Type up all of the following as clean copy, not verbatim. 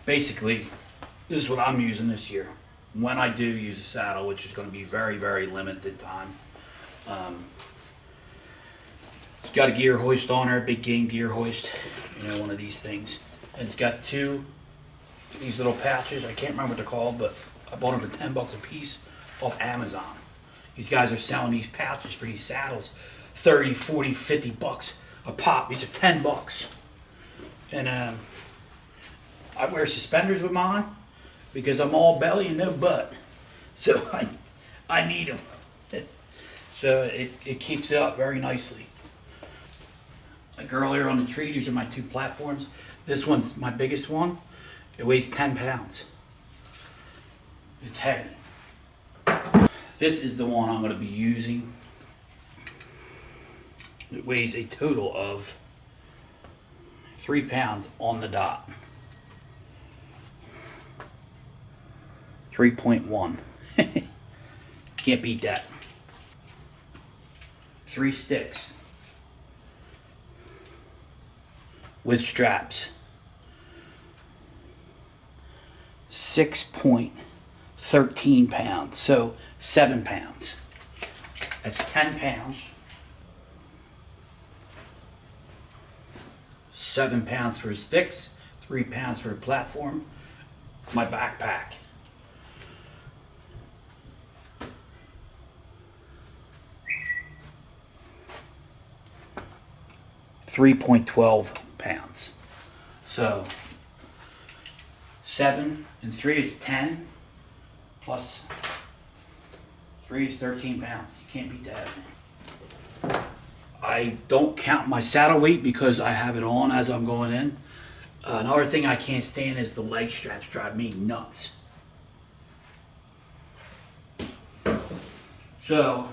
Basically, this is what I'm using this year. When I do use a saddle, which is going to be very, very limited time. It's got a gear hoist on there, big game gear hoist, one of these things. And it's got these little patches. I can't remember what they're called, but I bought them for $10 a piece off Amazon. These guys are selling these pouches for these saddles 30, 40, 50 bucks a pop. These are 10 bucks. And I wear suspenders with mine because I'm all belly and no butt. So I need them. So it keeps it up very nicely. Like earlier on the tree, these are my two platforms. This one's my biggest one. It weighs 10 pounds. It's heavy. This is the one I'm going to be using. It weighs a total of 3 pounds on the dot. 3.1. Can't beat that. 3 sticks with straps. 6.13 pounds, so 7 pounds. That's 10 pounds. 7 pounds for the sticks, 3 pounds for the platform. My backpack. £3.12 pounds. So 7 and 3 is 10, plus 3 is 13 pounds. You can't beat that, man. I don't count my saddle weight because I have it on as I'm going in. Another thing I can't stand is the leg straps drive me nuts. So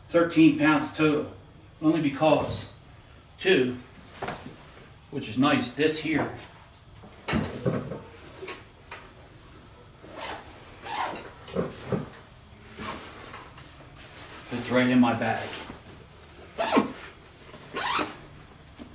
13 pounds total, only because 2, which is nice, this here fits right in my bag.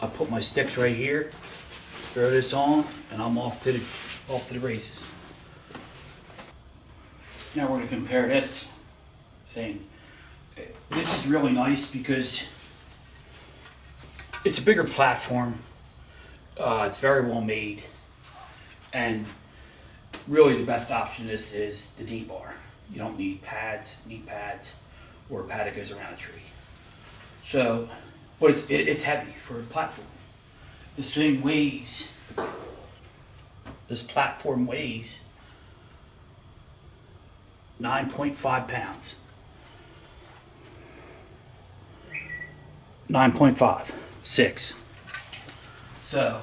I put my sticks right here, throw this on, and I'm off to the races. Now we're going to compare this thing. This is really nice because it's a bigger platform. It's very well made, and really the best option of this is the knee bar. You don't need knee pads, or a pad that goes around a tree. So, but it's heavy for a platform. This thing weighs. This platform weighs 9.5 pounds. 9.5, 6. So,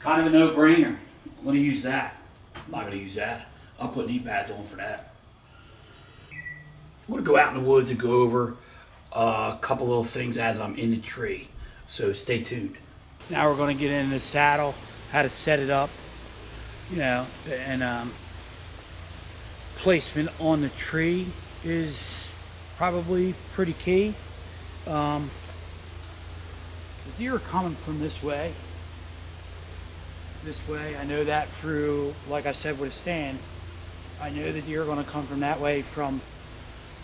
kind of a no-brainer. I'm going to use that. I'm not going to use that. I'll put knee pads on for that. I'm going to go out in the woods and go over a couple little things as I'm in the tree. So stay tuned. Now we're going to get into the saddle, how to set it up, and placement on the tree is probably pretty key. The deer are coming from this way. I know that through, like I said, with a stand. I know the deer are going to come from that way from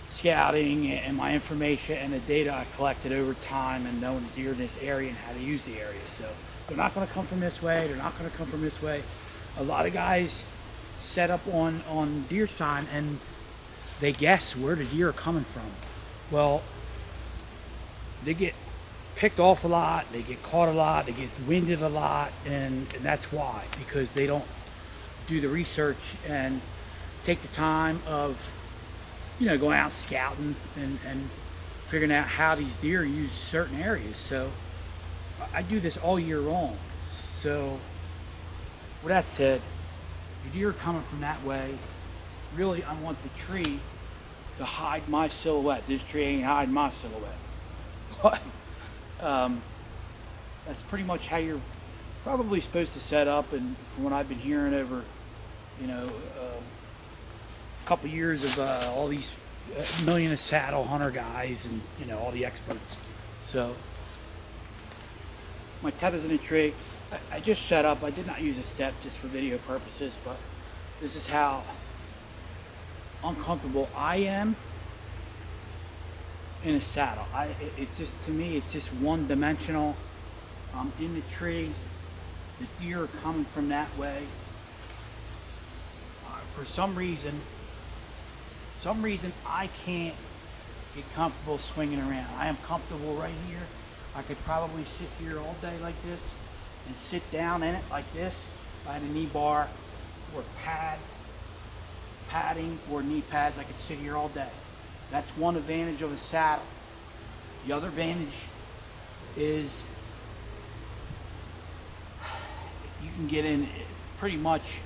scouting and my information and the data I collected over time and knowing the deer in this area and how to use the area. So they're not going to come from this way. They're not going to come from this way. A lot of guys set up on deer sign and they guess where the deer are coming from. Well, they get picked off a lot, they get caught a lot, they get winded a lot, and that's why, because they don't do the research and take the time of going out scouting and figuring out how these deer use certain areas. So I do this all year long. So with that said, the deer coming from that way, really I want the tree to hide my silhouette. This tree ain't hiding my silhouette. But that's pretty much how you're probably supposed to set up, and from what I've been hearing over a couple years of all these million of saddle hunter guys and all the experts. So My tether's in a tree. I just set up. I did not use a step just for video purposes, but this is how uncomfortable I am in a saddle. It's just, to me, it's just one dimensional. I'm in the tree. The deer are coming from that way. For some reason I can't get comfortable swinging around. I am comfortable right here. I could probably sit here all day like this and sit down in it like this. If I had a knee bar or padding or knee pads, I could sit here all day. That's one advantage of a saddle. The other advantage is you can get in pretty much,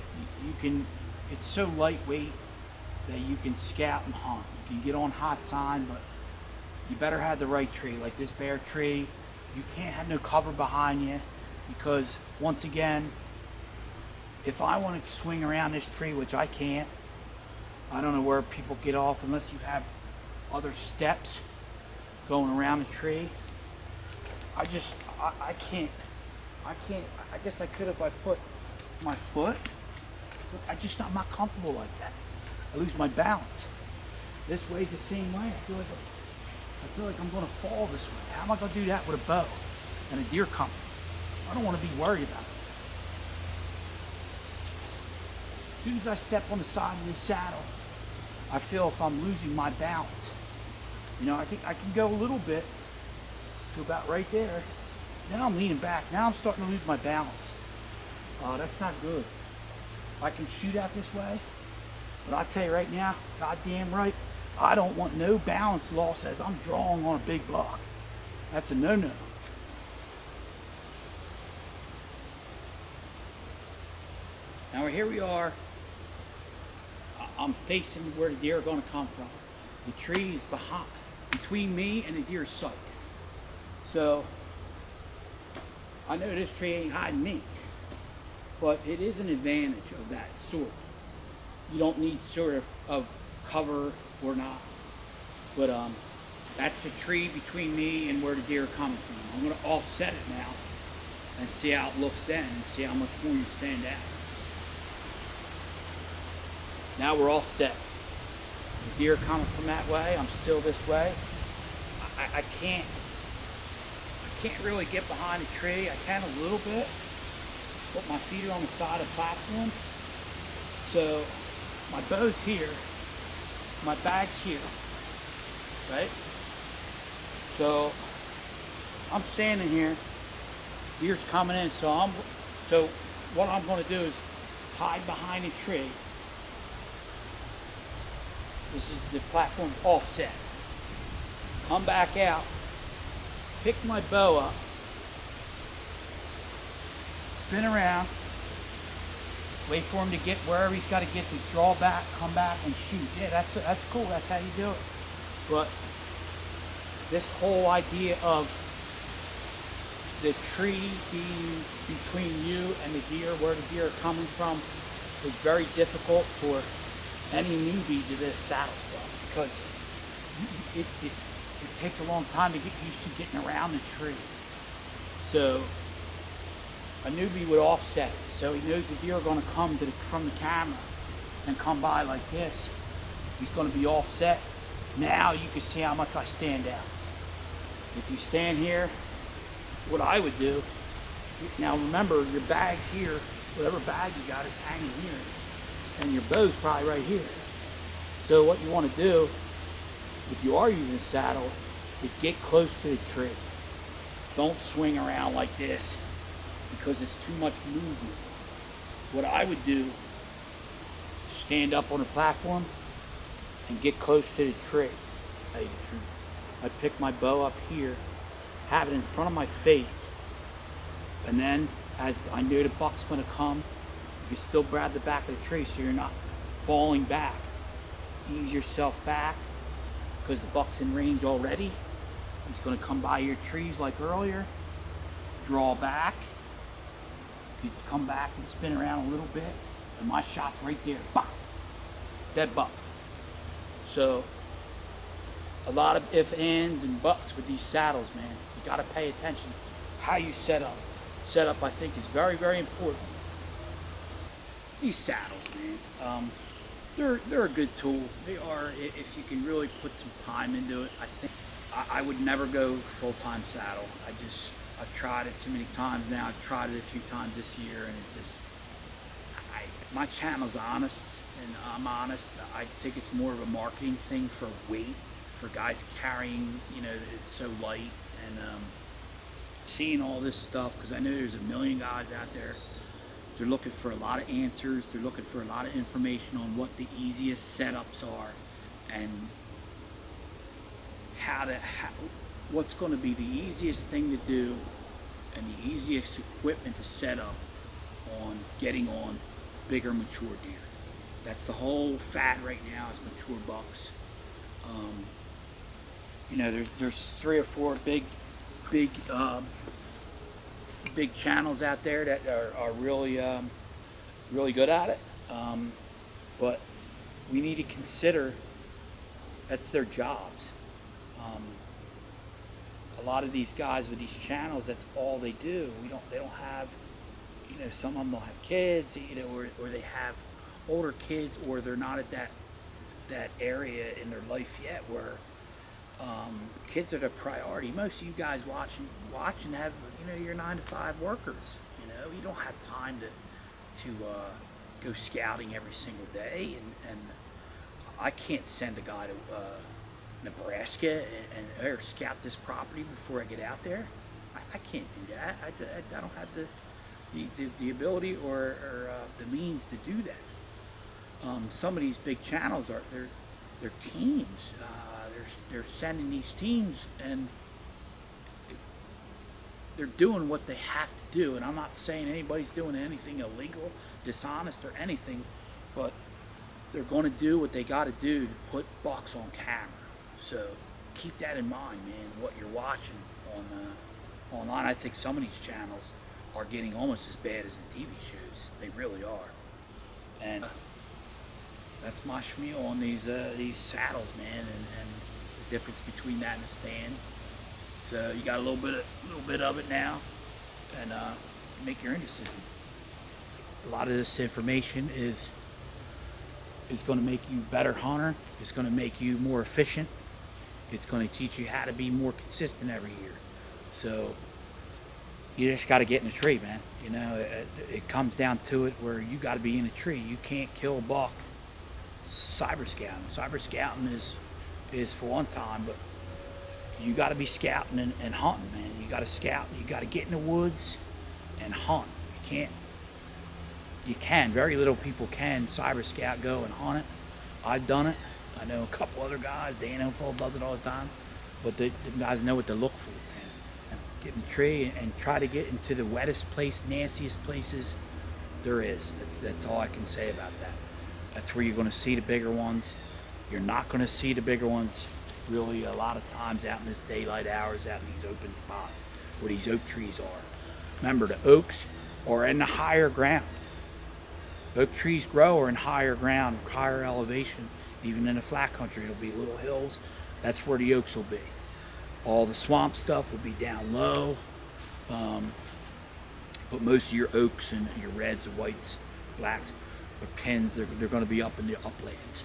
it's so lightweight that you can scout and hunt. You can get on hot sign, but you better have the right tree. Like this bare tree, you can't have no cover behind you, because once again, if I want to swing around this tree, which I can't, I don't know where people get off unless you have other steps going around the tree. I can't. I guess I could if I put my foot, but I'm not comfortable like that. I lose my balance. This way's the same way. I feel like I'm gonna fall this way. How am I gonna do that with a bow and a deer coming? I don't want to be worried about it. As soon as I step on the side of this saddle, I feel if I'm losing my balance. You know, I can go a little bit to about right there. Now I'm leaning back. Now I'm starting to lose my balance. That's not good. I can shoot out this way, but I'll tell you right now, goddamn right, I don't want no balance loss as I'm drawing on a big buck. That's a no-no. Now here we are. I'm facing where the deer are going to come from. The tree is between me and the deer's sight. So I know this tree ain't hiding me, but it is an advantage of that sort. You don't need sort of cover or not, but that's the tree between me and where the deer are coming from. I'm going to offset it now and see how it looks then, and see how much more you stand out. Now we're offset. The deer coming from that way, I'm still this way. I can't really get behind the tree. I can a little bit, but my feet are on the side of the platform. So my bow's here, my bag's here, right? So I'm standing here, deer's coming in, so what I'm going to do is hide behind a tree. The platform's offset. Come back out, pick my bow up, spin around, wait for him to get wherever he's got to get to, draw back, come back and shoot. Yeah, that's cool. That's how you do it. But this whole idea of the tree being between you and the deer, where the deer are coming from, is very difficult for any newbie to this saddle stuff, because it takes a long time to get used to getting around the tree. So a newbie would offset it, so he knows the deer are going to come from the camera and come by like this. He's going to be offset. Now you can see how much I stand out. If you stand here, what I would do, now remember your bag's here, whatever bag you got is hanging here, and your bow's probably right here. So what you want to do, if you are using a saddle, is get close to the tree. Don't swing around like this, because it's too much movement. What I would do, stand up on the platform and get close to the tree. I'll tell you the truth. I'd pick my bow up here, have it in front of my face, and then as I know the buck's going to come, you still grab the back of the tree so you're not falling back. Ease yourself back, because the buck's in range already. He's going to come by your trees like earlier. Draw back. You come back and spin around a little bit, and my shot's right there. Bop! Dead buck. So a lot of ifs, ands, and buts with these saddles, man. You got to pay attention how you set up. setup, I think, is very, very important. These saddles, man, they're a good tool. They are, if you can really put some time into it. I think I would never go full-time saddle. I've tried it too many times now. I've tried it a few times this year, and it just, my channel's honest, and I'm honest. I think it's more of a marketing thing for weight, for guys carrying, it's so light, and seeing all this stuff, because I know there's a million guys out there. They're looking for a lot of answers. They're looking for a lot of information on what the easiest setups are, and what's going to be the easiest thing to do, and the easiest equipment to set up on getting on bigger mature deer. That's the whole fad right now, is mature bucks. There's 3 or 4 big channels out there that are really really good at it, but we need to consider that's their jobs. A lot of these guys with these channels, that's all they do. They don't have, some of them don't have kids, or they have older kids, or they're not at that area in their life yet where kids are the priority. Most of you guys watching have, your 9-to-5 workers. You don't have time to go scouting every single day, and I can't send a guy to Nebraska or scout this property before I get out there. I can't do that. I don't have the ability or the means to do that. Some of these big channels they're teams. They're sending these teams, and they're doing what they have to do. And I'm not saying anybody's doing anything illegal, dishonest, or anything, but they're going to do what they got to do to put bucks on camera. So keep that in mind, man, what you're watching online. I think some of these channels are getting almost as bad as the TV shows. They really are. And that's my spiel on these saddles, man, and the difference between that and a stand. So you got a little bit of it now, and make your own decision. A lot of this information is going to make you a better hunter. It's going to make you more efficient. It's going to teach you how to be more consistent every year. So you just got to get in a tree, man. It comes down to it where you got to be in a tree. You can't kill a buck cyber scouting. Cyber scouting is for one time, but you got to be scouting and hunting, man. You got to scout. You got to get in the woods and hunt. You can. Very little people can cyber scout, go and hunt it. I've done it. I know a couple other guys. Dan Info does it all the time. But the guys know what to look for, man. Get in the tree and try to get into the wettest place, nastiest places there is. That's all I can say about that. That's where you're going to see the bigger ones. You're not going to see the bigger ones really a lot of times out in this daylight hours, out in these open spots where these oak trees are. Remember, the oaks are in the higher ground. Oak trees grow are in higher ground, higher elevation. Even in the flat country, it'll be little hills. That's where the oaks will be. All the swamp stuff will be down low. But most of your oaks and your reds, the whites, blacks, the pins, they're going to be up in the uplands.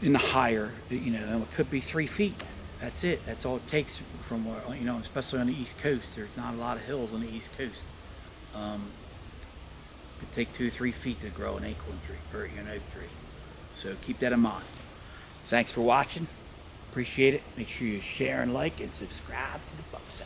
In the higher, it could be 3 feet. That's it. That's all it takes from, especially on the East Coast. There's not a lot of hills on the East Coast. It could take 2 or 3 feet to grow an acorn tree or an oak tree. So keep that in mind. Thanks for watching. Appreciate it. Make sure you share and like and subscribe to the Buckside.